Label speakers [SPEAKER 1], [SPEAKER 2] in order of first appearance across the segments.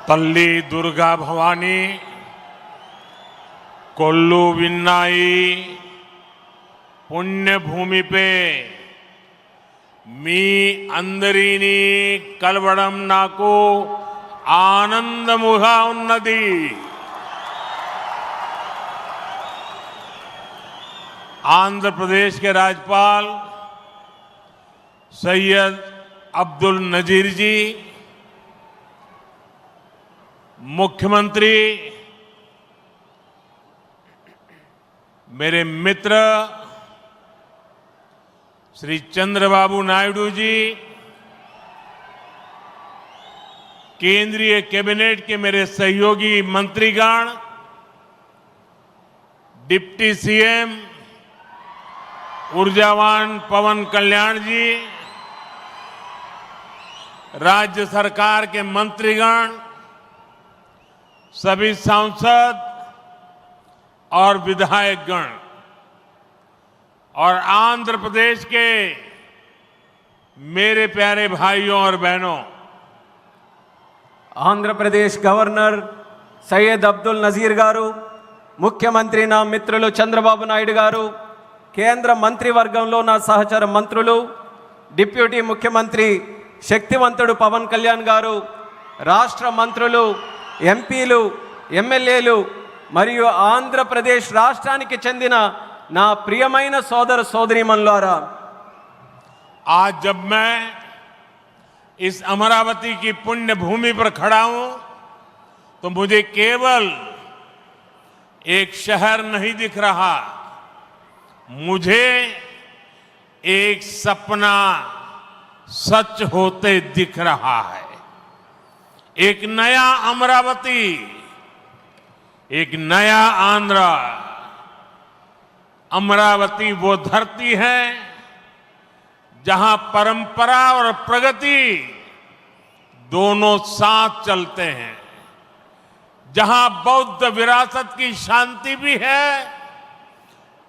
[SPEAKER 1] तल्ली दुर्गा भवानी कोल्लू विन्नाई पुण्य भूमि पे मी अंदरीनी कलवड़म नाको आनंदमुहा उन्नति आंध्र प्रदेश के राज्यपाल सैयद अब्दुल नजीर जी, मुख्यमंत्री, मेरे मित्र श्री चंद्रबाबू नायडू जी, केंद्रीय कैबिनेट के मेरे सहयोगी मंत्रीगण, डिप्टी सीएम ऊर्जावान पवन कल्याण जी, राज्य सरकार के मंत्रीगण, सभी सांसद और विधायकगण और आंध्र प्रदेश के मेरे प्यारे भाइयों और बहनों,
[SPEAKER 2] आंध्र प्रदेश गवर्नर सैयद अब्दुल नजीर गारू, मुख्यमंत्री ना मित्रुलु चंद्रबाबु नायडू गारू, కేంద్ర మంత్రివర్గంలో నా సహచర మంత్రులు, డిప్యూటీ ముఖ్యమంత్రి శక్తివంతుడు పవన్ కళ్యాణ్ గారు, రాష్ట్ర మంత్రులు, ఎంపీలు, ఎమ్మెల్యేలు మరియు ఆంధ్రప్రదేశ్ రాష్ట్రానికి చెందిన నా ప్రియమైన సోదర సోదరీమణులారా,
[SPEAKER 1] आज जब मैं इस अमरावती की पुण्य भूमि पर खड़ा हूं तो मुझे केवल एक शहर नहीं दिख रहा, मुझे एक सपना सच होते दिख रहा है। एक नया अमरावती, एक नया आंध्र। अमरावती वो धरती है जहां परंपरा और प्रगति दोनों साथ चलते हैं, जहां बौद्ध विरासत की शांति भी है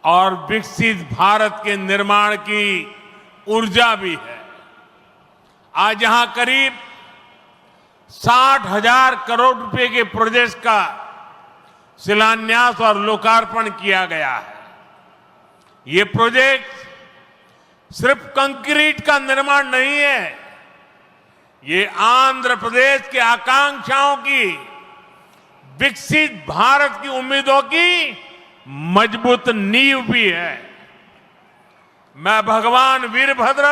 [SPEAKER 1] और विकसित भारत के निर्माण की ऊर्जा भी है। आज यहां करीब 60,000 करोड़ रुपए के प्रोजेक्ट का शिलान्यास और लोकार्पण किया गया है। ये प्रोजेक्ट सिर्फ कंक्रीट का निर्माण नहीं है, ये आंध्र प्रदेश के आकांक्षाओं की, विकसित भारत की उम्मीदों की मजबूत नींव भी है। मैं भगवान वीरभद्र,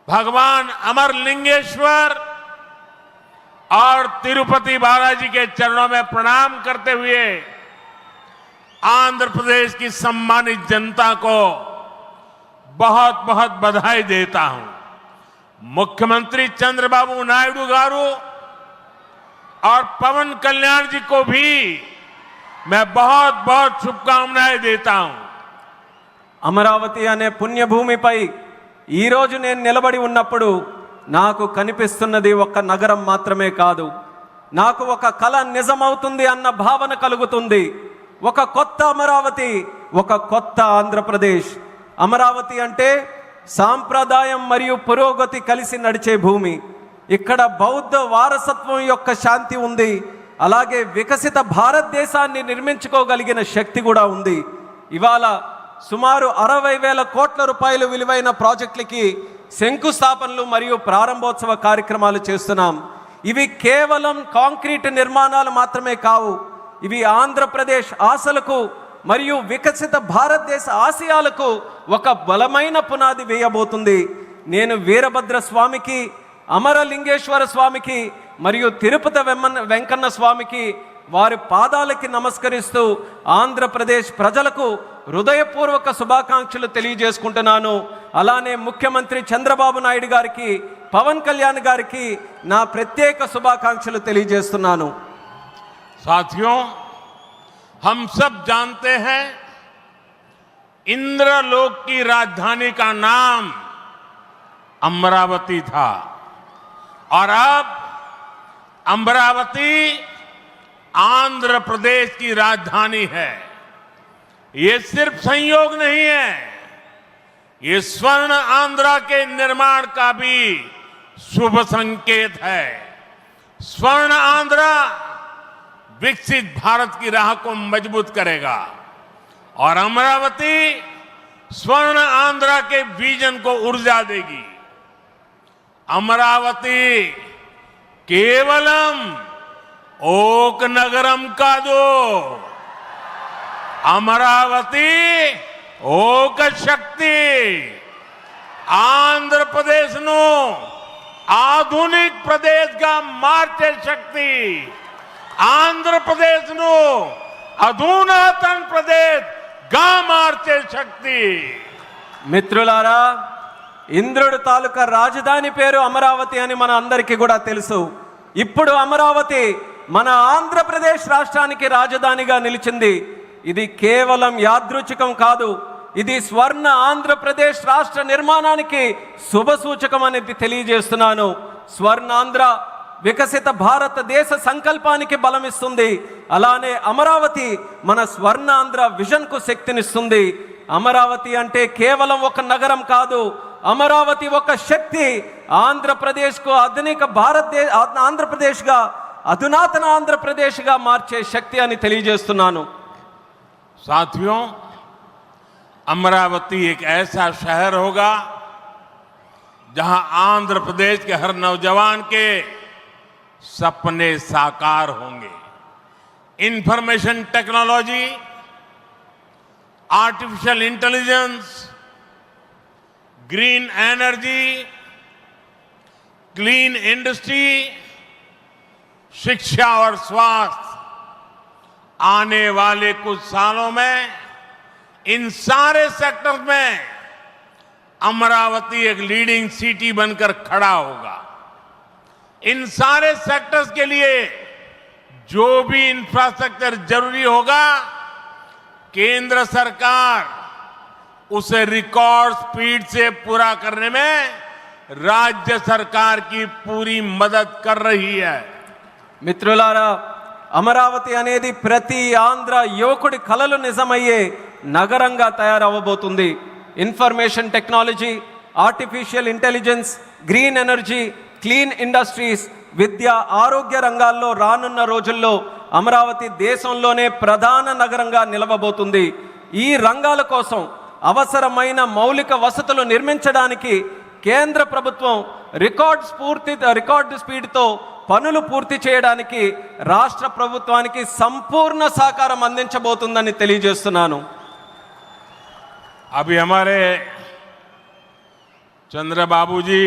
[SPEAKER 1] भगवान अमरलिंगेश्वर और तिरुपति बालाजी के चरणों में प्रणाम करते हुए आंध्र प्रदेश की सम्मानित जनता को बहुत बहुत बधाई देता हूं। मुख्यमंत्री चंद्रबाबू नायडू गारू और पवन कल्याण जी को भी मैं बहुत बहुत शुभकामनाएं देता हूं।
[SPEAKER 2] అమరావతి అనే పుణ్యభూమిపై ఈరోజు నేను నిలబడి ఉన్నప్పుడు నాకు కనిపిస్తున్నది ఒక నగరం మాత్రమే కాదు, నాకు ఒక కల నిజమవుతుంది అన్న భావన కలుగుతుంది। ఒక కొత్త అమరావతి, ఒక కొత్త ఆంధ్రప్రదేశ్। అమరావతి అంటే సాంప్రదాయం మరియు పురోగతి కలిసి నడిచే భూమి। ఇక్కడ బౌద్ధ వారసత్వం యొక్క శాంతి ఉంది, అలాగే వికసిత భారతదేశాన్ని నిర్మించుకోగలిగిన శక్తి కూడా ఉంది। ఇవాళ సుమారు 60,000 కోట్ల రూపాయలు విలువైన ప్రాజెక్టులకి శంకుస్థాపనలు మరియు ప్రారంభోత్సవ కార్యక్రమాలు చేస్తున్నాం। ఇవి కేవలం కాంక్రీట్ నిర్మాణాలు మాత్రమే కావు, ఇవి ఆంధ్రప్రదేశ్ ఆశలకు మరియు వికసిత భారతదేశ ఆశయాలకు ఒక బలమైన పునాది వేయబోతుంది। నేను వీరభద్ర స్వామికి, అమరలింగేశ్వర స్వామికి మరియు తిరుపతి వెంకన్న స్వామికి వారి పాదాలకి నమస్కరిస్తూ ఆంధ్రప్రదేశ్ ప్రజలకు హృదయపూర్వక శుభాకాంక్షలు తెలియజేసుకుంటున్నాను। అలానే ముఖ్యమంత్రి చంద్రబాబు నాయుడు గారికి, పవన్ కళ్యాణ్ గారికి నా ప్రత్యేక శుభాకాంక్షలు తెలియజేస్తున్నాను।
[SPEAKER 1] साथियों, हम सब जानते हैं इंद्रलोक की राजधानी का नाम अमरावती था और अब अमरावती आंध्र प्रदेश की राजधानी है। ये सिर्फ संयोग नहीं है, ये स्वर्ण आंध्रा के निर्माण का भी शुभ संकेत है। स्वर्ण आंध्र विकसित भारत की राह को मजबूत करेगा और अमरावती स्वर्ण आंध्र के विजन को ऊर्जा देगी। अमरावती केवलम ओक नगरम कादु, अमरावती ओक शक्ति आंध्र प्रदेश नु आधुनिक प्रदेश का मार्चे शक्ति आंध्र प्रदेश नु अधुनातन प्रदेश గా మార్చే శక్తి।
[SPEAKER 2] మిత్రులారా, ఇంద్రుడి తాలూకా రాజధాని పేరు అమరావతి అని మన అందరికీ కూడా తెలుసు. ఇప్పుడు అమరావతి మన ఆంధ్రప్రదేశ్ రాష్ట్రానికి రాజధానిగా నిలిచింది. ఇది కేవలం యాదృచ్ఛికం కాదు, ఇది స్వర్ణ ఆంధ్రప్రదేశ్ రాష్ట్ర నిర్మాణానికి శుభ సూచకం అనేది తెలియజేస్తున్నాను. స్వర్ణాంధ్ర వికసిత భారతదేశ సంకల్పానికి బలమిస్తుంది. అలానే అమరావతి మన స్వర్ణాంధ్ర విజన్ కు శక్తినిస్తుంది. అమరావతి అంటే కేవలం ఒక నగరం కాదు, అమరావతి ఒక శక్తి. ఆంధ్రప్రదేశ్ కు ఆంధ్రప్రదేశ్ గా అధునాతన ఆంధ్రప్రదేశ్ గా మార్చే శక్తి అని తెలియజేస్తున్నాను.
[SPEAKER 1] साथियों, अमरावती एक ऐसा शहर होगा जहां आंध्र प्रदेश के हर नौजवान के सपने साकार होंगे। Information technology, artificial intelligence, green energy, clean industry, शिक्षा और स्वास्थ्य, आने वाले कुछ सालों में इन सारे सेक्टर्स में अमरावती एक लीडिंग सिटी बनकर खड़ा होगा। इन सारे सेक्टर्स के लिए जो भी इंफ्रास्ट्रक्चर जरूरी होगा, केंद्र सरकार उसे रिकॉर्ड स्पीड से पूरा करने में राज्य सरकार की पूरी मदद कर रही है।
[SPEAKER 2] మిత్రులారా, అమరావతి అనేది ప్రతి ఆంధ్ర యువకుడి కలలు నిజమయ్యే నగరంగా తయారవబోతుంది. Information technology, artificial intelligence, green energy, clean industries, విద్య, ఆరోగ్య రంగాల్లో రానున్న రోజుల్లో అమరావతి దేశంలోనే ప్రధాన నగరంగా నిలవబోతుంది. ఈ రంగాల కోసం అవసరమైన మౌలిక వసతులు నిర్మించడానికి కేంద్ర ప్రభుత్వం రికార్డు స్పీడ్తో పనులు పూర్తి చేయడానికి రాష్ట్ర ప్రభుత్వానికి సంపూర్ణ సహకారం అందించబోతుందని తెలియజేస్తున్నాను.
[SPEAKER 1] अभी हमारे चंद्रबाबू जी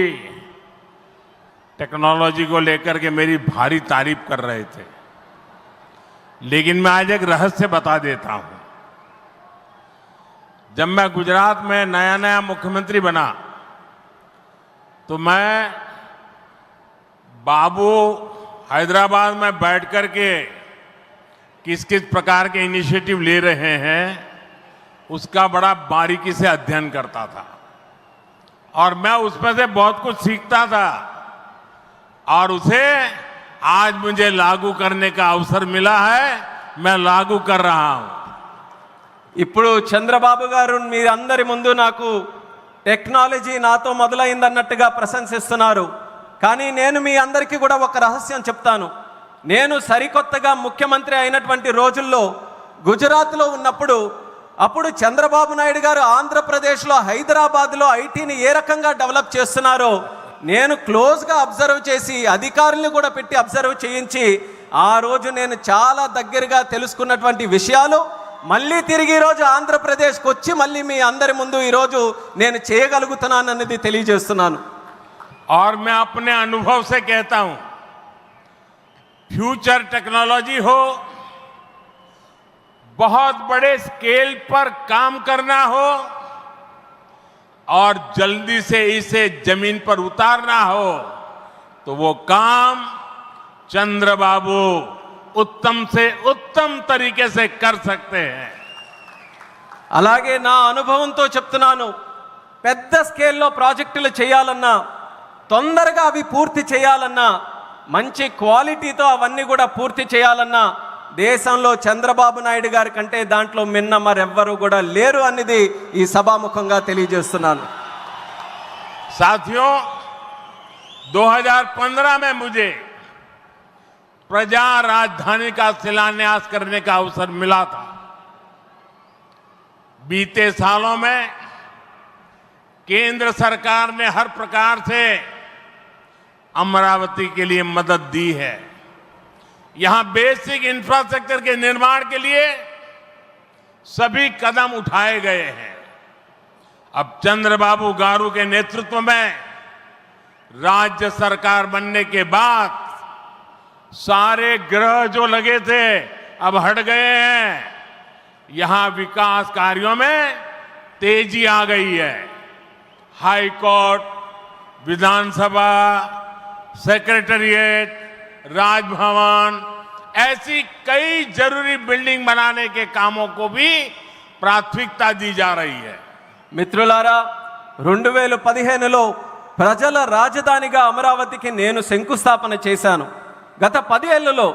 [SPEAKER 1] टेक्नोलॉजी को लेकर के मेरी भारी तारीफ कर रहे थे, लेकिन मैं आज एक रहस्य बता देता हूं। जब मैं गुजरात में नया मुख्यमंत्री बना तो मैं बाबू हैदराबाद में बैठ कर के किस किस प्रकार के इनिशिएटिव ले रहे हैं उसका बड़ा बारीकी से अध्ययन करता था और मैं उसमें से बहुत कुछ सीखता था और उसे आज मुझे लागू करने का अवसर मिला है। मैं लागू कर रहा हूं।
[SPEAKER 2] ఇప్పుడు చంద్రబాబు గారు మీరందరి ముందు నాకు టెక్నాలజీ నాతో మొదలైందన్నట్టుగా ప్రశంసిస్తున్నారు. కానీ నేను మీ అందరికీ కూడా ఒక రహస్యం చెప్తాను. నేను సరికొత్తగా ముఖ్యమంత్రి అయినటువంటి రోజుల్లో గుజరాత్లో ఉన్నప్పుడు అప్పుడు చంద్రబాబు నాయుడు గారు ఆంధ్రప్రదేశ్లో హైదరాబాద్లో ఐటీని ఏ రకంగా డెవలప్ చేస్తున్నారో నేను క్లోజ్గా అబ్జర్వ్ చేసి అధికారులను కూడా పెట్టి అబ్జర్వ్ చేయించి ఆ రోజు నేను చాలా దగ్గరగా తెలుసుకున్నటువంటి విషయాలు మళ్ళీ తిరిగి ఈరోజు ఆంధ్రప్రదేశ్కి వచ్చి మళ్ళీ మీ అందరి ముందు ఈరోజు నేను చేయగలుగుతున్నానన్నది తెలియజేస్తున్నాను.
[SPEAKER 1] और मैं अपने अनुभव से कहता हूं, फ्यूचर टेक्नोलॉजी हो, बहुत बड़े स्केल पर काम करना हो और जल्दी से इसे जमीन पर उतारना हो तो वो काम चंद्रबाबू उत्तम से उत्तम तरीके से कर सकते हैं.
[SPEAKER 2] అలాగే నా అనుభవంతో చెప్తున్నాను, పెద్ద స్కేల్లో ప్రాజెక్టులు చేయాలన్నా తొందరగా అవి పూర్తి చేయాలన్నా మంచి క్వాలిటీతో అవన్నీ కూడా పూర్తి చేయాలన్నా దేశంలో చంద్రబాబు నాయుడు గారి కంటే దాంట్లో మిన్న మరెవ్వరూ కూడా లేరు అనేది ఈ సభాముఖంగా తెలియజేస్తున్నాను.
[SPEAKER 1] साथियों, 2015 में मुझे प्रजा राजधानी का शिलान्यास करने का अवसर मिला था। बीते सालों में केंद्र सरकार ने हर प्रकार से अमरावती के लिए मदद दी है। यहां बेसिक इंफ्रास्ट्रक्चर के निर्माण के लिए सभी कदम उठाए गए हैं। अब चंद्रबाबू गारू के नेतृत्व में राज्य सरकार बनने के बाद सारे ग्रह जो लगे थे अब हट गए हैं। यहां विकास कार्यों में तेजी आ गई है। हाई कोर्ट, विधानसभा, सेक्रेटेरिएट, राजभवन, ऐसी कई जरूरी बिल्डिंग बनाने के कामों को भी प्राथमिकता दी जा रही है।
[SPEAKER 2] మిత్రులారా 2015లో ప్రజల రాజధానిగా అమరావతికి నేను శంకుస్థాపన చేశాను. గత 10 ఏళ్లలో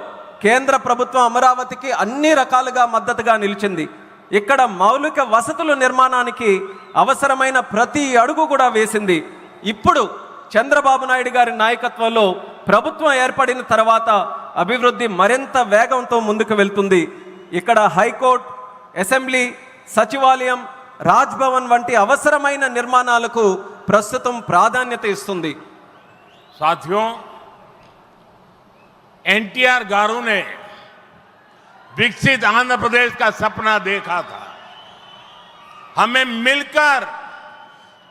[SPEAKER 2] కేంద్ర ప్రభుత్వం అమరావతికి అన్ని రకాలుగా మద్దతుగా నిలిచింది. ఇక్కడ మౌలిక వసతుల నిర్మాణానికి అవసరమైన ప్రతి అడుగు కూడా వేసింది. ఇప్పుడు చంద్రబాబు నాయుడు గారి నాయకత్వంలో ప్రభుత్వం ఏర్పడిన తర్వాత అభివృద్ధి మరింత వేగంతో ముందుకు వెళ్తుంది. ఇక్కడ హైకోర్టు, అసెంబ్లీ, సచివాలయం, రాజ్భవన్ వంటి అవసరమైన నిర్మాణాలకు ప్రస్తుతం ప్రాధాన్యత ఇస్తుంది.
[SPEAKER 1] साथियों, एनटीआर गारू ने विकसित आंध्र प्रदेश का सपना देखा था। हमें मिलकर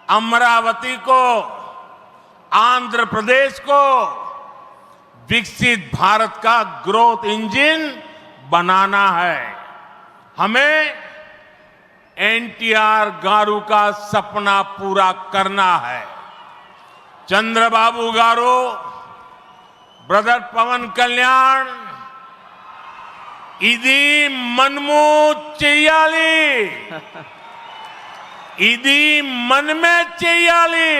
[SPEAKER 1] अमरावती को, आंध्र प्रदेश को विकसित भारत का ग्रोथ इंजन बनाना है। हमें एनटीआर गारू का सपना पूरा करना है। चंद्रबाबू गारू, ब्रदर पवन कल्याण, इदी मनमू చెయ్యాలి, ఇది మనమే చెయ్యాలి.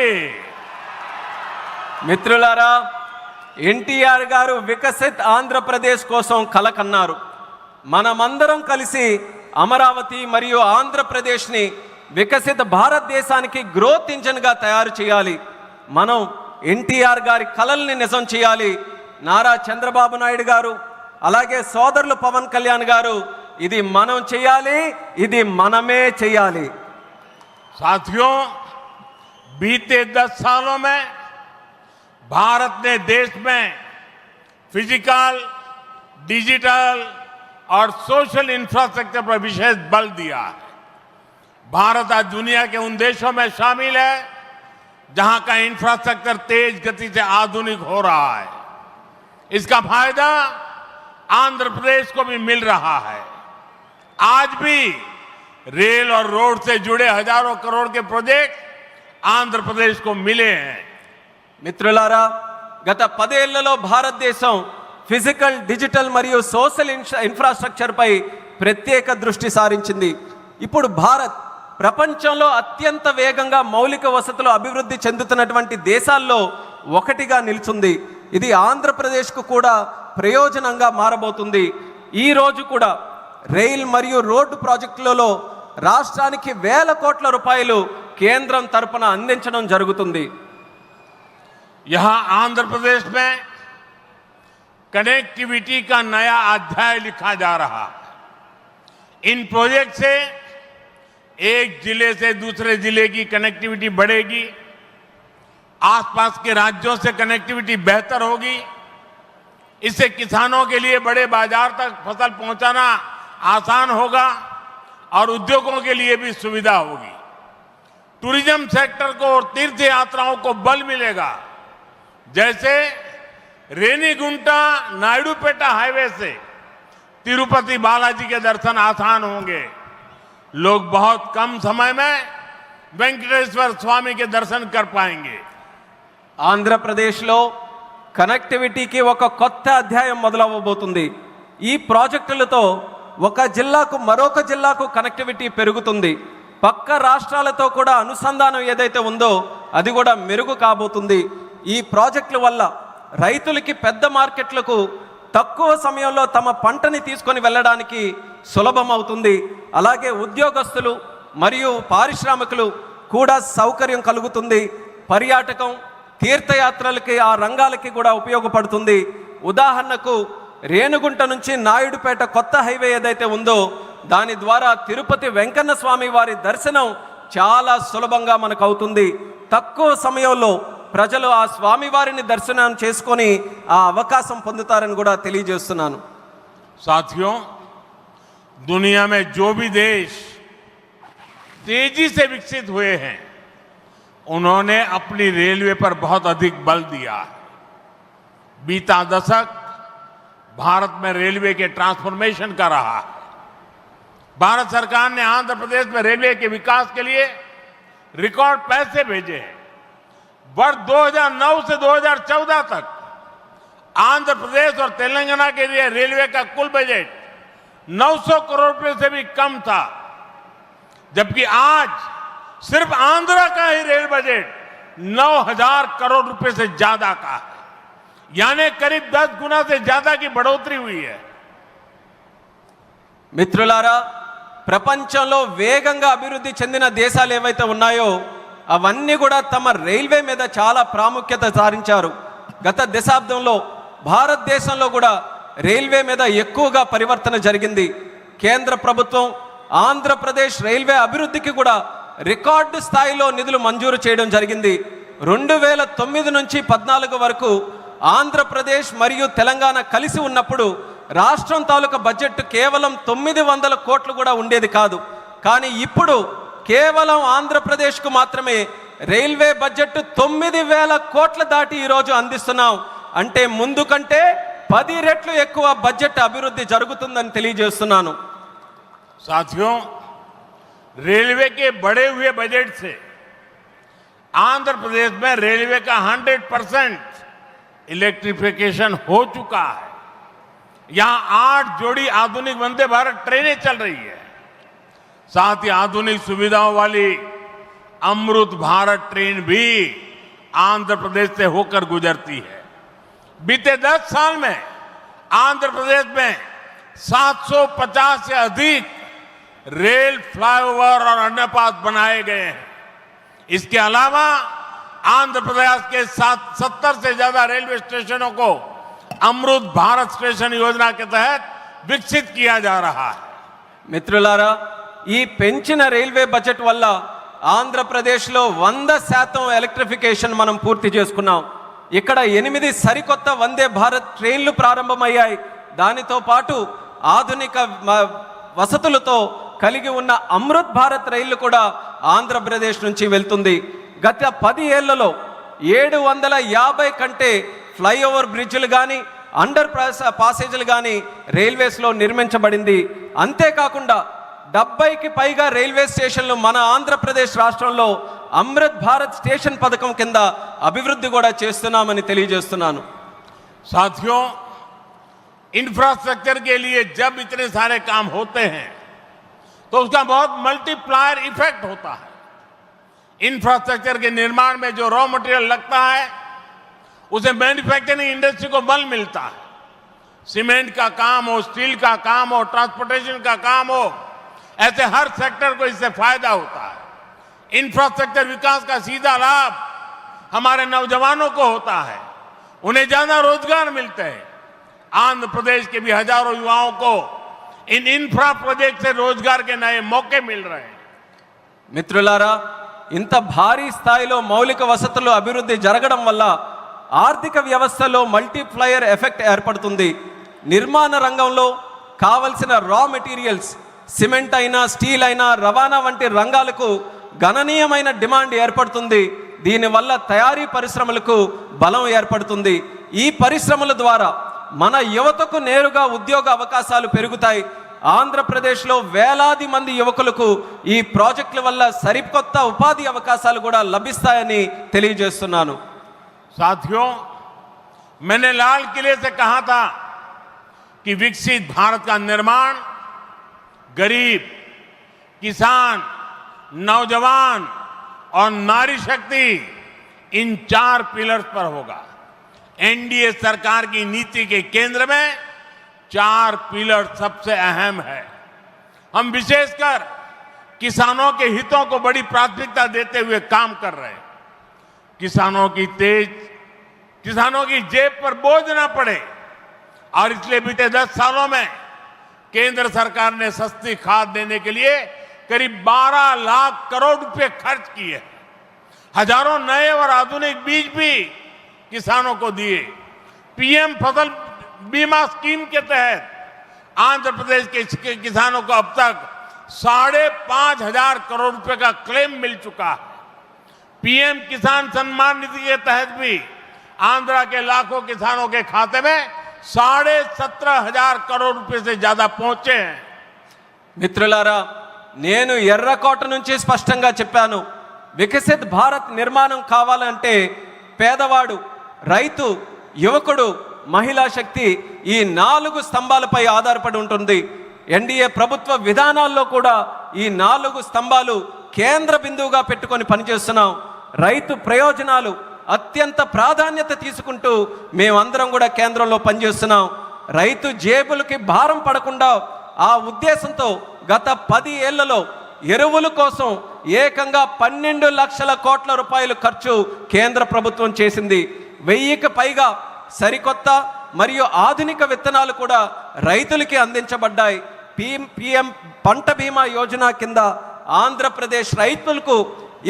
[SPEAKER 2] మిత్రులారా, ఎన్టీఆర్ గారు వికసిత్ ఆంధ్రప్రదేశ్ కోసం కలకన్నారు. మనమందరం కలిసి అమరావతి మరియు ఆంధ్రప్రదేశ్ని వికసిత భారతదేశానికి గ్రోత్ ఇంజన్గా తయారు చేయాలి. మనం ఎన్టీఆర్ గారి కలల్ని నిజం చేయాలి. నారా చంద్రబాబు నాయుడు గారు, అలాగే సోదరులు పవన్ కళ్యాణ్ గారు, ఇది మనం చేయాలి, ఇది మనమే చేయాలి.
[SPEAKER 1] साथियों, बीते 10 सालों में भारत ने देश में फिजिकल, डिजिटल और सोशल इंफ्रास्ट्रक्चर पर विशेष बल दिया है। भारत आज दुनिया के उन देशों में शामिल है जहां का इंफ्रास्ट्रक्चर तेज गति से आधुनिक हो रहा है। इसका फायदा आंध्र प्रदेश को भी मिल रहा है। आज भी रेल और रोड से जुड़े हजारों करोड़ के प्रोजेक्ट आंध्र प्रदेश को मिले हैं.
[SPEAKER 2] మిత్రులారా, గత 10 ఏళ్లలో భారతదేశం ఫిజికల్, డిజిటల్ మరియు సోషల్ ఇన్ఫ్రాస్ట్రక్చర్ పై ప్రత్యేక దృష్టి సారించింది. ఇప్పుడు భారత్ ప్రపంచంలో అత్యంత వేగంగా మౌలిక వసతులు అభివృద్ధి చెందుతున్నటువంటి దేశాల్లో ఒకటిగా నిలుచుంది. ఇది ఆంధ్రప్రదేశ్కు కూడా ప్రయోజనంగా మారబోతుంది. ఈ రోజు కూడా రైల్ మరియు రోడ్డు ప్రాజెక్టులలో రాష్ట్రానికి వేల కోట్ల రూపాయలు కేంద్రం తరపున అందించడం జరుగుతుంది.
[SPEAKER 1] यहां आंध्र प्रदेश में कनेक्टिविटी का नया अध्याय लिखा जा रहा है. इन प्रोजेक्ट से एक जिले से दूसरे जिले की कनेक्टिविटी बढ़ेगी, आसपास के राज्यों से कनेक्टिविटी बेहतर होगी. इससे किसानों के लिए बड़े बाजार तक फसल पहुंचाना आसान होगा और उद्योगों के लिए भी सुविधा होगी. टूरिज्म सेक्टर को और तीर्थ यात्राओं को बल मिलेगा. जैसे रेनीगुंटा नायडूपेटा हाईवे से तिरुपति बालाजी के दर्शन आसान होंगे. लोग बहुत कम समय में वेंकटेश्वर स्वामी के दर्शन कर पाएंगे.
[SPEAKER 2] ఆంధ్రప్రదేశ్లో కనెక్టివిటీకి ఒక కొత్త అధ్యాయం మొదలవబోతుంది. ఈ ప్రాజెక్టులతో ఒక జిల్లాకు మరొక జిల్లాకు కనెక్టివిటీ పెరుగుతుంది. పక్క రాష్ట్రాలతో కూడా అనుసంధానం ఏదైతే ఉందో అది కూడా మెరుగు కాబోతుంది. ఈ ప్రాజెక్టుల వల్ల రైతులకి పెద్ద మార్కెట్లకు తక్కువ సమయంలో తమ పంటని తీసుకొని వెళ్ళడానికి సులభం అవుతుంది. అలాగే ఉద్యోగస్తులు మరియు పారిశ్రామికులు కూడా సౌకర్యం కలుగుతుంది. పర్యాటకం, తీర్థయాత్రలకి, ఆ రంగాలకి కూడా ఉపయోగపడుతుంది. ఉదాహరణకు రేణుగుంట నుంచి నాయుడుపేట కొత్త హైవే ఏదైతే ఉందో దాని ద్వారా తిరుపతి వెంకన్న స్వామి వారి దర్శనం చాలా సులభంగా మనకు అవుతుంది. తక్కువ సమయంలో ప్రజలు ఆ స్వామి వారిని దర్శనం చేసుకొని ఆ అవకాశం పొందుతారని కూడా తెలియజేస్తున్నాను.
[SPEAKER 1] साथियों, दुनिया में जो भी देश तेजी से विकसित हुए हैं उन्होंने अपनी रेलवे पर बहुत अधिक बल दिया है. बीता दशक भारत में रेलवे के ट्रांसफॉर्मेशन का रहा है. भारत सरकार ने आंध्र प्रदेश में रेलवे के विकास के लिए रिकॉर्ड पैसे भेजे हैं. वर्ष 2009 से 2014 तक आंध्र प्रदेश और तेलंगाना के लिए रेलवे का कुल बजट 900 करोड़ रुपए से भी कम था, जबकि आज सिर्फ आंध्र का ही रेल बजट 9000 करोड़ रुपए से ज्यादा का है. यानी करीब 10 गुना से ज्यादा की बढ़ोतरी हुई है.
[SPEAKER 2] మిత్రులారా, ప్రపంచంలో వేగంగా అభివృద్ధి చెందిన దేశాలు ఏవైతే ఉన్నాయో అవన్నీ కూడా తమ రైల్వే మీద చాలా ప్రాముఖ్యత సారించారు. గత దశాబ్దంలో భారతదేశంలో కూడా రైల్వే మీద ఎక్కువగా పరివర్తన జరిగింది. కేంద్ర ప్రభుత్వం ఆంధ్రప్రదేశ్ రైల్వే అభివృద్ధికి కూడా రికార్డు స్థాయిలో నిధులు మంజూరు చేయడం జరిగింది. 2009 నుంచి 14 వరకు ఆంధ్రప్రదేశ్ మరియు తెలంగాణ కలిసి ఉన్నప్పుడు రాష్ట్రం తాలూకా బడ్జెట్ కేవలం 900 కోట్లు కూడా ఉండేది కాదు. కానీ ఇప్పుడు కేవలం ఆంధ్రప్రదేశ్కు మాత్రమే రైల్వే బడ్జెట్ 9000 కోట్ల దాటి ఈరోజు అందిస్తున్నాం. అంటే ముందు కంటే 10 రెట్లు ఎక్కువ బడ్జెట్ అభివృద్ధి జరుగుతుందని తెలియజేస్తున్నాను.
[SPEAKER 1] साथियों, रेलवे के बढ़े हुए बजट से आंध्र प्रदेश में रेलवे का 100% इलेक्ट्रिफिकेशन हो चुका है. यहां 8 जोड़ी आधुनिक वंदे भारत ट्रेनें चल रही है. साथ ही आधुनिक सुविधाओं वाली अमृत भारत ट्रेन भी आंध्र प्रदेश से होकर गुजरती है. बीते 10 साल में आंध्र प्रदेश में 750 से अधिक रेल फ्लाईओवर और अंडरपास बनाए गए हैं. इसके अलावा आंध्र प्रदेश के 70 से ज्यादा रेलवे स्टेशनों को अमृत भारत स्टेशन योजना के तहत विकसित किया जा रहा है.
[SPEAKER 2] మిత్రులారా, ఈ పెంచిన రైల్వే బడ్జెట్ వల్ల ఆంధ్రప్రదేశ్లో 100% ఎలక్ట్రిఫికేషన్ మనం పూర్తి చేసుకున్నాం. ఇక్కడ 8 సరికొత్త వందే భారత్ ట్రైన్లు ప్రారంభమయ్యాయి. దానితో పాటు ఆధునిక వసతులతో కలిగి ఉన్న అమృత్ భారత్ రైళ్లు కూడా ఆంధ్రప్రదేశ్ నుంచి వెళ్తుంది. గత 10 ఏళ్లలో 750 కంటే ఫ్లైఓవర్ బ్రిడ్జ్లు కానీ అండర్ పాసేజీలు కానీ రైల్వేస్లో నిర్మించబడింది. అంతేకాకుండా 70కి పైగా రైల్వే స్టేషన్లు మన ఆంధ్రప్రదేశ్ రాష్ట్రంలో అమృత్ భారత్ స్టేషన్ పథకం కింద అభివృద్ధి కూడా చేస్తున్నామని తెలియజేస్తున్నాను.
[SPEAKER 1] साथियों, इंफ्रास्ट्रक्चर के लिए जब इतने सारे काम होते हैं तो उसका बहुत मल्टीप्लायर इफेक्ट होता है. इंफ्रास्ट्रक्चर के निर्माण में जो रॉ मटेरियल लगता है उसे मैन्युफैक्चरिंग इंडस्ट्री को बल मिलता है. सीमेंट का काम हो, स्टील का काम हो, ट्रांसपोर्टेशन का काम हो, ऐसे हर सेक्टर को इससे फायदा होता है. इंफ्रास्ट्रक्चर विकास का सीधा लाभ हमारे नौजवानों को होता है. उन्हें ज्यादा रोजगार मिलते हैं. आंध्र प्रदेश के भी हजारों युवाओं को इन इंफ्रा प्रोजेक्ट से रोजगार के नए मौके मिल रहे हैं.
[SPEAKER 2] మిత్రులారా, ఇంత భారీ స్థాయిలో మౌలిక వసతులు అభివృద్ధి జరగడం వల్ల ఆర్థిక వ్యవస్థలో మల్టీప్లయర్ ఎఫెక్ట్ ఏర్పడుతుంది. నిర్మాణ రంగంలో కావలసిన రా మెటీరియల్స్ సిమెంట్ అయినా స్టీల్ అయినా రవాణా వంటి రంగాలకు గణనీయమైన డిమాండ్ ఏర్పడుతుంది. దీనివల్ల తయారీ పరిశ్రమలకు బలం ఏర్పడుతుంది. ఈ పరిశ్రమల ద్వారా మన యువతకు నేరుగా ఉద్యోగ అవకాశాలు పెరుగుతాయి. ఆంధ్రప్రదేశ్లో వేలాది మంది యువకులకు ఈ ప్రాజెక్టుల వల్ల సరికొత్త ఉపాధి అవకాశాలు కూడా లభిస్తాయని తెలియజేస్తున్నాను.
[SPEAKER 1] साथियों, मैंने लाल किले से कहा था कि विकसित भारत का निर्माण गरीब, किसान, नौजवान और नारी शक्ति इन 4 पिलर्स पर होगा. एनडीए सरकार की नीति के केंद्र में 4 पिलर सबसे अहम है. हम विशेषकर किसानों के हितों को बड़ी प्राथमिकता देते हुए काम कर रहे हैं. किसानों की जेब पर बोझ ना पड़े, और इसलिए बीते 10 सालों में केंद्र सरकार ने सस्ती खाद देने के लिए करीब 12 लाख करोड़ रुपए खर्च किए। हजारों नए और आधुनिक बीज भी किसानों को दिए। पीएम फसल बीमा स्कीम के तहत आंध्र प्रदेश के किसानों को अब तक 5,500 करोड़ रुपए का क्लेम मिल चुका है। पीएम किसान सम्मान निधि के तहत भी आंध्र के लाखों किसानों के खाते में 17,500 करोड़ रुपए से ज्यादा पहुंचे हैं।
[SPEAKER 2] మిత్రులారా, నేను ఎర్రకోట నుంచి స్పష్టంగా చెప్పాను, వికసిత్ భారత్ నిర్మాణం కావాలంటే పేదవాడు, రైతు, యువకుడు, మహిళా శక్తి ఈ 4 స్తంభాలపై ఆధారపడి ఉంటుంది. ఎన్డీఏ ప్రభుత్వ విధానాల్లో కూడా ఈ 4 స్తంభాలు కేంద్ర బిందువుగా పెట్టుకొని పనిచేస్తున్నాం. రైతు ప్రయోజనాలు అత్యంత ప్రాధాన్యత తీసుకుంటూ మేమందరం కూడా కేంద్రంలో పనిచేస్తున్నాం. రైతు జేబులకి భారం పడకుండా ఆ ఉద్దేశంతో గత 10 ఏళ్లలో ఎరువుల కోసం ఏకంగా 12 లక్షల కోట్ల రూపాయలు ఖర్చు కేంద్ర ప్రభుత్వం చేసింది. 1000కి పైగా సరికొత్త మరియు ఆధునిక విత్తనాలు కూడా రైతులకి అందించబడ్డాయి. పీఎం పంట బీమా యోజన కింద ఆంధ్రప్రదేశ్ రైతులకు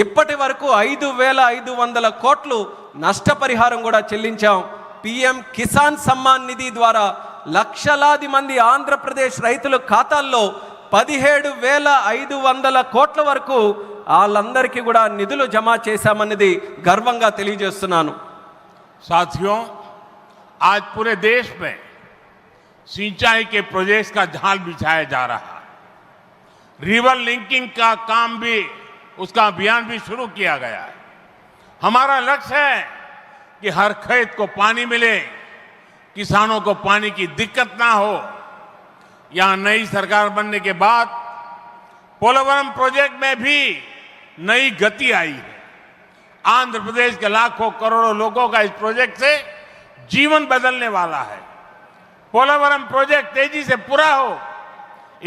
[SPEAKER 2] ఇప్పటి వరకు 5,500 కోట్లు నష్టపరిహారం కూడా చెల్లించాం. పీఎం కిసాన్ సమ్మాన్ నిధి ద్వారా లక్షలాది మంది ఆంధ్రప్రదేశ్ రైతుల ఖాతాల్లో 17,500 కోట్ల వరకు వాళ్ళందరికీ కూడా నిధులు జమ చేశామన్నది గర్వంగా తెలియజేస్తున్నాను.
[SPEAKER 1] साथियों, आज पूरे देश में सिंचाई के प्रोजेक्ट्स का जाल बिछाया जा रहा है। रिवर लिंकिंग का काम भी, उसका अभियान भी शुरू किया गया है। हमारा लक्ष्य है कि हर खेत को पानी मिले, किसानों को पानी की दिक्कत ना हो। यहां नई सरकार बनने के बाद पोलवरम प्रोजेक्ट में भी नई गति आई है। आंध्र प्रदेश के लाखों करोड़ों लोगों का इस प्रोजेक्ट से जीवन बदलने वाला है। पोलवरम प्रोजेक्ट तेजी से पूरा हो,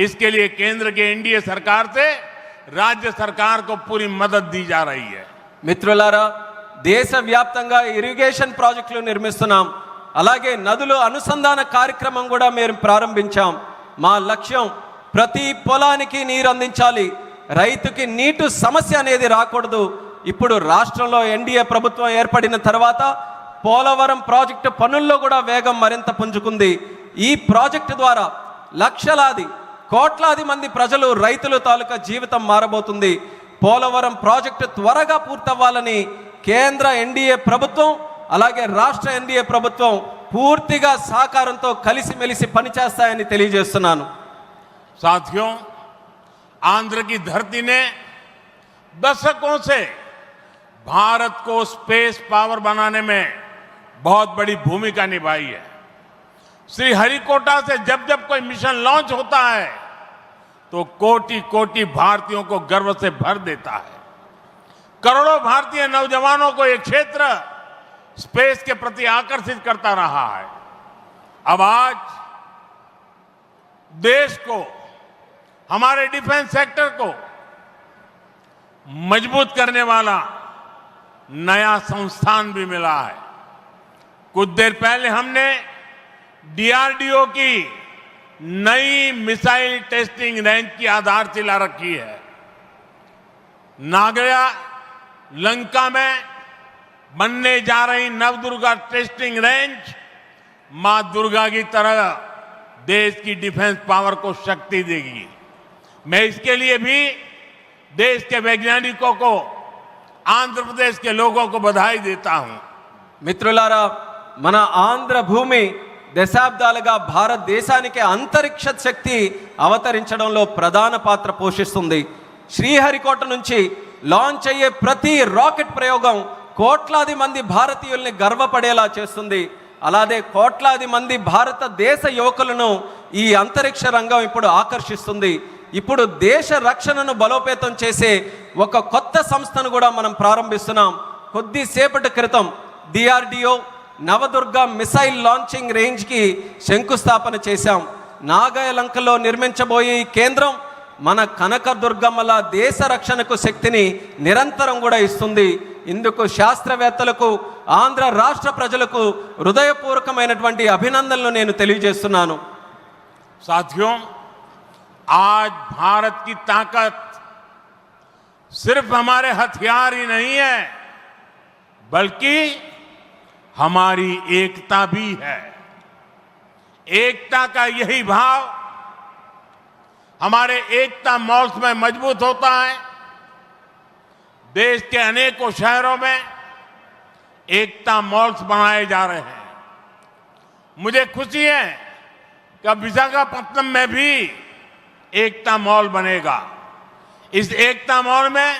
[SPEAKER 1] इसके लिए केंद्र के एनडीए सरकार से राज्य सरकार को पूरी मदद दी जा रही है.
[SPEAKER 2] మిత్రులారా, దేశవ్యాప్తంగా ఇరిగేషన్ ప్రాజెక్టులు నిర్మిస్తున్నాం. అలాగే నదుల అనుసంధాన కార్యక్రమం కూడా మేము ప్రారంభించాం. మా లక్ష్యం ప్రతి పొలానికి నీరు అందించాలి, రైతుకి నీటి సమస్య అనేది రాకూడదు. ఇప్పుడు రాష్ట్రంలో ఎన్డీఏ ప్రభుత్వం ఏర్పడిన తర్వాత పోలవరం ప్రాజెక్టు పనుల్లో కూడా వేగం మరింత పుంజుకుంది. ఈ ప్రాజెక్టు ద్వారా లక్షలాది కోట్లాది మంది ప్రజలు, రైతుల తాలూకా జీవితం మారబోతుంది. పోలవరం ప్రాజెక్టు త్వరగా పూర్తవ్వాలని కేంద్ర ఎన్డీఏ ప్రభుత్వం అలాగే రాష్ట్ర ఎన్డీఏ ప్రభుత్వం పూర్తిగా సహకారంతో కలిసిమెలిసి పనిచేస్తాయని తెలియజేస్తున్నాను.
[SPEAKER 1] साथियों, आंध्र की धरती ने दशकों से भारत को स्पेस पावर बनाने में बहुत बड़ी भूमिका निभाई है. श्रीहरिकोटा से जब जब कोई मिशन लॉन्च होता है तो कोटि कोटि भारतीयों को गर्व से भर देता है. करोड़ों भारतीय नौजवानों को यह क्षेत्र स्पेस के प्रति आकर्षित करता रहा है. अब आज देश को, हमारे डिफेंस सेक्टर को मजबूत करने वाला नया संस्थान भी मिला है. कुछ देर पहले हमने डीआरडीओ की नई मिसाइल टेस्टिंग रेंज की आधारशिला रखी है. नागया लंका में बनने जा रही नवदुर्गा टेस्टिंग रेंज मां दुर्गा की तरह देश की डिफेंस पावर को शक्ति देगी. मैं इसके लिए भी देश के वैज्ञानिकों को, आंध्र प्रदेश के लोगों को बधाई देता हूं.
[SPEAKER 2] మిత్రులారా, మన ఆంధ్ర భూమి దశాబ్దాలుగా భారతదేశానికి అంతరిక్ష శక్తి అవతరించడంలో ప్రధాన పాత్ర పోషిస్తుంది. శ్రీహరికోట నుంచి లాంచ్ అయ్యే ప్రతి రాకెట్ ప్రయోగం కోట్లాది మంది భారతీయుల్ని గర్వపడేలా చేస్తుంది. అలాగే కోట్లాది మంది భారతదేశ యువకులను ఈ అంతరిక్ష రంగం ఇప్పుడు ఆకర్షిస్తుంది. ఇప్పుడు దేశ రక్షణను బలోపేతం చేసే ఒక కొత్త సంస్థను కూడా మనం ప్రారంభిస్తున్నాం. కొద్దిసేపటి క్రితం డిఆర్డిఓ నవదుర్గా మిసైల్ లాంచింగ్ రేంజ్కి శంకుస్థాపన చేశాం. నాగాయలంకలో నిర్మించబోయే ఈ కేంద్రం మన కనకదుర్గమ్మల దేశ రక్షణకు శక్తిని నిరంతరం కూడా ఇస్తుంది. ఇందుకు శాస్త్రవేత్తలకు ఆంధ్ర రాష్ట్ర ప్రజలకు హృదయపూర్వకమైనటువంటి అభినందనలు నేను తెలియజేస్తున్నాను.
[SPEAKER 1] साथियों, आज भारत की ताकत सिर्फ हमारे हथियार ही नहीं है, बल्कि हमारी एकता भी है। एकता का यही भाव हमारे एकता मॉल्स में मजबूत होता है। देश के अनेकों शहरों में एकता मॉल्स बनाए जा रहे हैं। मुझे खुशी है कि अब विशाखापट्टनम में भी एकता मॉल बनेगा। इस एकता मॉल में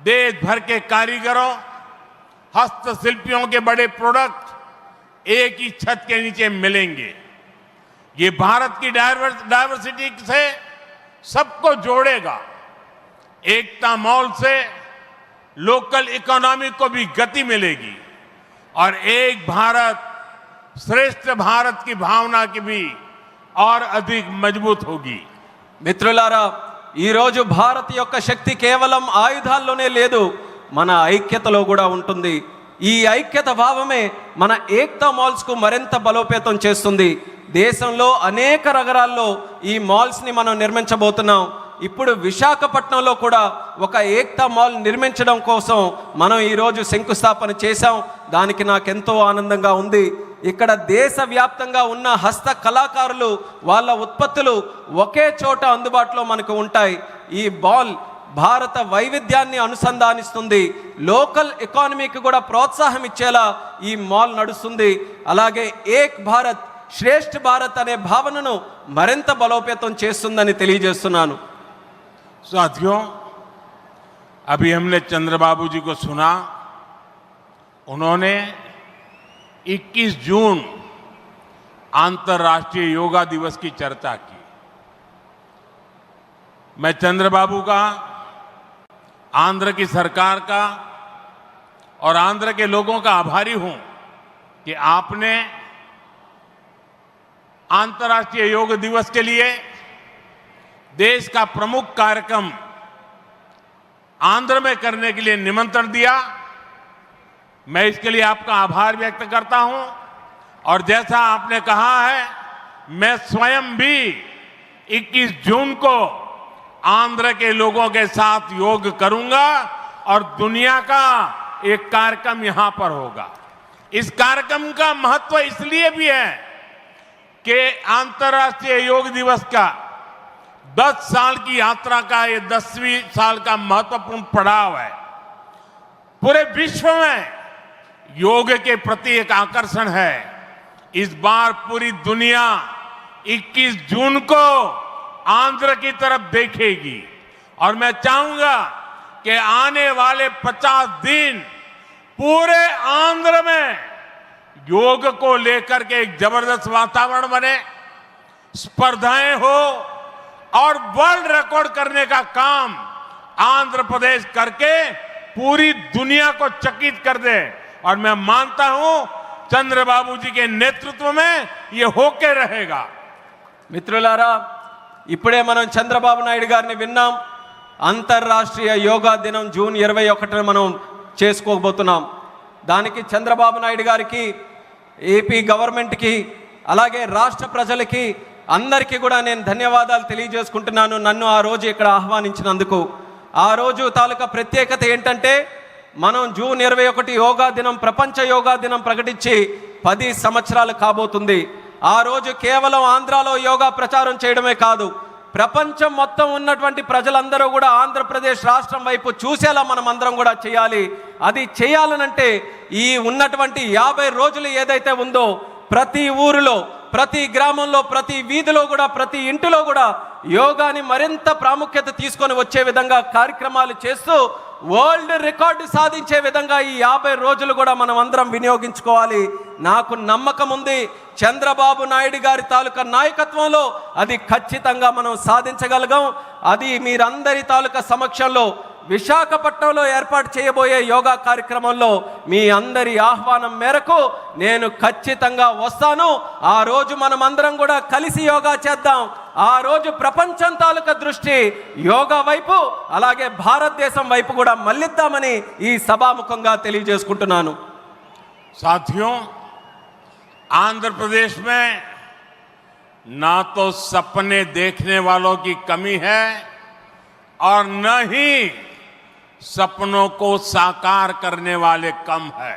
[SPEAKER 1] देश भर के कारीगरों, हस्तशिल्पियों के बड़े प्रोडक्ट एक ही छत के नीचे मिलेंगे। ये भारत की डायवर्सिटी से सबको जोड़ेगा। एकता मॉल से लोकल इकोनॉमी को भी गति मिलेगी और एक भारत श्रेष्ठ भारत की भावना की भी और अधिक मजबूत होगी।
[SPEAKER 2] మిత్రులారా, ఈరోజు భారత్ యొక్క శక్తి కేవలం ఆయుధాల్లోనే లేదు, మన ఐక్యతలో కూడా ఉంటుంది. ఈ ఐక్యత భావమే మన ఏక్తా మాల్స్కు మరింత బలోపేతం చేస్తుంది. దేశంలో అనేక నగరాల్లో ఈ మాల్స్ని మనం నిర్మించబోతున్నాం. ఇప్పుడు విశాఖపట్నంలో కూడా ఒక ఏక్తా మాల్ నిర్మించడం కోసం మనం ఈరోజు శంకుస్థాపన చేశాం. దానికి నాకెంతో ఆనందంగా ఉంది. ఇక్కడ దేశవ్యాప్తంగా ఉన్న హస్త కళాకారులు వాళ్ళ ఉత్పత్తులు ఒకే చోట అందుబాటులో మనకు ఉంటాయి. ఈ మాల్ భారత వైవిధ్యాన్ని అనుసంధానిస్తుంది. లోకల్ ఎకానమీకి కూడా ప్రోత్సాహం ఇచ్చేలా ఈ మాల్ నడుస్తుంది. అలాగే ఏక్ భారత్ శ్రేష్ఠ భారత్ అనే భావనను మరింత బలోపేతం చేస్తుందని తెలియజేస్తున్నాను.
[SPEAKER 1] साथियों, अभी हमने चंद्रबाबू जी को सुना. उन्होंने 21 जून अंतर्राष्ट्रीय योगा दिवस की चर्चा की. मैं चंद्रबाबू का, आंध्र की सरकार का और आंध्र के लोगों का आभारी हूं कि आपने अंतर्राष्ट्रीय योग दिवस के लिए देश का प्रमुख कार्यक्रम आंध्र में करने के लिए निमंत्रण दिया. मैं इसके लिए आपका आभार व्यक्त करता हूं और जैसा आपने कहा है, मैं स्वयं भी 21 जून को आंध्र के लोगों के साथ योग करूंगा और दुनिया का एक कार्यक्रम यहां पर होगा. इस कार्यक्रम का महत्व इसलिए भी है कि अंतर्राष्ट्रीय योग दिवस का 10 साल की यात्रा का ये 10वीं साल का महत्वपूर्ण पड़ाव है. पूरे विश्व में योग के प्रति एक आकर्षण है. इस बार पूरी दुनिया 21 जून को आंध्र की तरफ देखेगी और मैं चाहूंगा कि आने वाले 50 दिन पूरे आंध्र में योग को लेकर के एक जबरदस्त वातावरण बने, स्पर्धाएं हो और वर्ल्ड रिकॉर्ड करने का काम आंध्र प्रदेश करके पूरी दुनिया को चकित कर दे. और मैं मानता हूं चंद्रबाबू जी के नेतृत्व में ये होके रहेगा.
[SPEAKER 2] మిత్రులారా, ఇప్పుడే మనం చంద్రబాబు నాయుడు గారిని విన్నాం. అంతర్రాష్ట్రీయ యోగా దినం జూన్ 21న మనం చేసుకోబోతున్నాం. దానికి చంద్రబాబు నాయుడు గారికి, ఏపీ గవర్నమెంట్కి, అలాగే రాష్ట్ర ప్రజలకి అందరికీ కూడా నేను ధన్యవాదాలు తెలియజేసుకుంటున్నాను నన్ను ఆ రోజు ఇక్కడ ఆహ్వానించినందుకు. ఆ రోజు తాలూకా ప్రత్యేకత ఏంటంటే, మనం జూన్ 21 యోగా దినం, ప్రపంచ యోగా దినం ప్రకటించి 10 సంవత్సరాలు కాబోతుంది. ఆ రోజు కేవలం ఆంధ్రాలో యోగా ప్రచారం చేయడమే కాదు, ప్రపంచం మొత్తం ఉన్నటువంటి ప్రజలందరూ కూడా ఆంధ్రప్రదేశ్ రాష్ట్రం వైపు చూసేలా మనం అందరం కూడా చేయాలి. అది చేయాలనంటే ఈ ఉన్నటువంటి 50 రోజులు ఏదైతే ఉందో, ప్రతి ఊరిలో, ప్రతి గ్రామంలో, ప్రతి వీధిలో కూడా, ప్రతి ఇంటిలో కూడా యోగాని మరింత ప్రాముఖ్యత తీసుకొని వచ్చే విధంగా కార్యక్రమాలు చేస్తూ వరల్డ్ రికార్డు సాధించే విధంగా ఈ 50 రోజులు కూడా మనం అందరం వినియోగించుకోవాలి. నాకు నమ్మకం ఉంది, చంద్రబాబు నాయుడు గారి తాలూకా నాయకత్వంలో అది ఖచ్చితంగా మనం సాధించగలగాం. అది మీరందరి తాలూకా సమక్షంలో విశాఖపట్నంలో ఏర్పాటు చేయబోయే యోగా కార్యక్రమంలో మీ అందరి ఆహ్వానం మేరకు నేను ఖచ్చితంగా వస్తాను. ఆ రోజు మనం అందరం కూడా కలిసి యోగా చేద్దాం. ఆ రోజు ప్రపంచం తాలూకా దృష్టి యోగా వైపు అలాగే భారతదేశం వైపు కూడా మళ్ళిద్దామని ఈ సభాముఖంగా తెలియజేసుకుంటున్నాను.
[SPEAKER 1] साथियों, आंध्र प्रदेश में ना तो सपने देखने वालों की कमी है और न ही सपनों को साकार करने वाले कम है।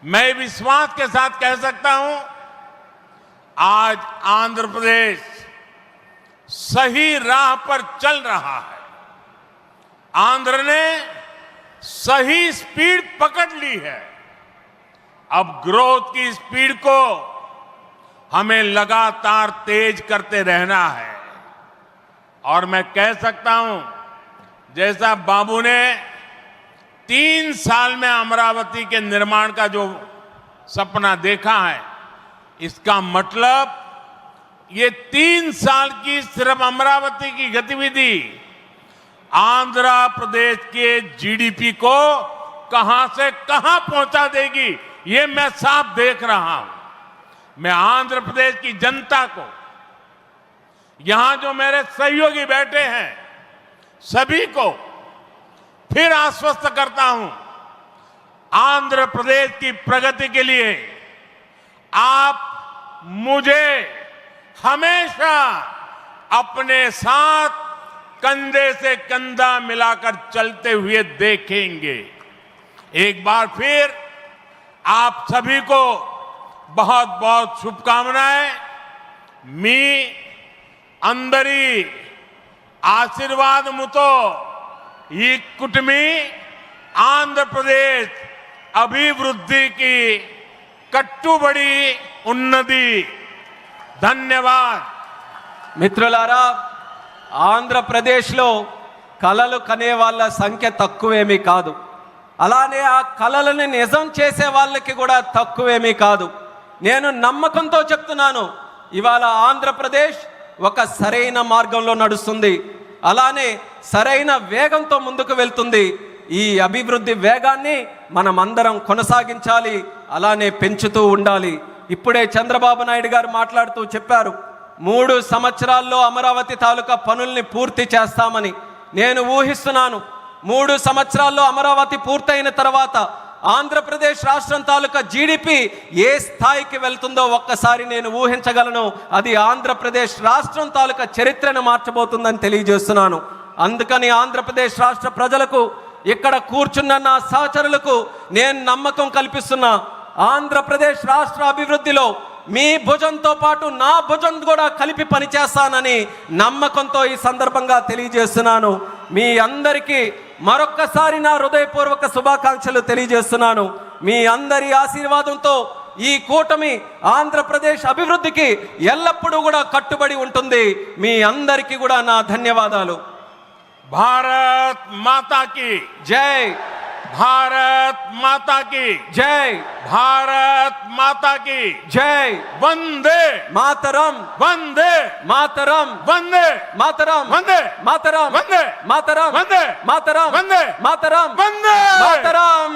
[SPEAKER 1] मैं विश्वास के साथ कह सकता हूं, आज आंध्र प्रदेश सही राह पर चल रहा है। आंध्र ने सही स्पीड पकड़ ली है। अब ग्रोथ की स्पीड को हमें लगातार तेज करते रहना है। और मैं कह सकता हूं, जैसा बाबू ने 3 साल में अमरावती के निर्माण का जो सपना देखा है, इसका मतलब ये 3 साल की सिर्फ अमरावती की गतिविधि आंध्र प्रदेश के जीडीपी को कहां से कहां पहुंचा देगी, ये मैं साफ देख रहा हूं। मैं आंध्र प्रदेश की जनता को, यहां जो मेरे सहयोगी बैठे हैं, सभी को फिर आश्वस्त करता हूं, आंध्र प्रदेश की प्रगति के लिए आप मुझे हमेशा अपने साथ कंधे से कंधा मिलाकर चलते हुए देखेंगे। एक बार फिर आप सभी को बहुत बहुत शुभकामनाएं। मी अंदरी आशीर्वाद मुतो ఈ కుటుంబీ ఆంధ్రప్రదేశ్ అభివృద్ధికి కట్టుబడి ఉన్నది. ధన్యవాద్.
[SPEAKER 2] మిత్రులారా, ఆంధ్రప్రదేశ్లో కలలు కనే వాళ్ళ సంఖ్య తక్కువేమీ కాదు. అలానే ఆ కలలను నిజం చేసే వాళ్ళకి కూడా తక్కువేమీ కాదు. నేను నమ్మకంతో చెప్తున్నాను, ఇవాళ ఆంధ్రప్రదేశ్ ఒక సరైన మార్గంలో నడుస్తుంది. అలానే సరైన వేగంతో ముందుకు వెళ్తుంది. ఈ అభివృద్ధి వేగాన్ని మనం అందరం కొనసాగించాలి, అలానే పెంచుతూ ఉండాలి. ఇప్పుడే చంద్రబాబు నాయుడు గారు మాట్లాడుతూ చెప్పారు, 3 సంవత్సరాల్లో అమరావతి తాలూకా పనుల్ని పూర్తి చేస్తామని. నేను ఊహిస్తున్నాను, 3 సంవత్సరాల్లో అమరావతి పూర్తయిన తర్వాత ఆంధ్రప్రదేశ్ రాష్ట్రం తాలూకా జీడిపి ఏ స్థాయికి వెళ్తుందో ఒక్కసారి నేను ఊహించగలను. అది ఆంధ్రప్రదేశ్ రాష్ట్రం తాలూకా చరిత్రను మార్చబోతుందని తెలియజేస్తున్నాను. అందుకని ఆంధ్రప్రదేశ్ రాష్ట్ర ప్రజలకు, ఇక్కడ కూర్చున్న నా సహచరులకు నేను నమ్మకం కల్పిస్తున్నా, ఆంధ్రప్రదేశ్ రాష్ట్ర అభివృద్ధిలో మీ భుజంతో పాటు నా భుజం కూడా కలిపి పనిచేస్తానని నమ్మకంతో ఈ సందర్భంగా తెలియజేస్తున్నాను. మీ అందరికీ మరొక్కసారి నా హృదయపూర్వక శుభాకాంక్షలు తెలియజేస్తున్నాను. మీ అందరి ఆశీర్వాదంతో ఈ కూటమి ఆంధ్రప్రదేశ్ అభివృద్ధికి ఎల్లప్పుడూ కూడా కట్టుబడి ఉంటుంది. మీ అందరికీ కూడా నా ధన్యవాదాలు.
[SPEAKER 1] భారత్ మాతా की
[SPEAKER 2] జై.
[SPEAKER 1] भारत माता की
[SPEAKER 2] జై.
[SPEAKER 1] भारत माता की
[SPEAKER 2] జై.
[SPEAKER 1] वंदे
[SPEAKER 2] మాతరం.
[SPEAKER 1] वंदे
[SPEAKER 2] మాతరం.
[SPEAKER 1] वंदे
[SPEAKER 2] మాతరం.
[SPEAKER 1] वंदे
[SPEAKER 2] మాతరం.
[SPEAKER 1] वंदे
[SPEAKER 2] మాతరం.
[SPEAKER 1] वंदे
[SPEAKER 2] మాతరం.
[SPEAKER 1] वंदे
[SPEAKER 2] మాతరం.
[SPEAKER 1] वंदे
[SPEAKER 2] మాతరం.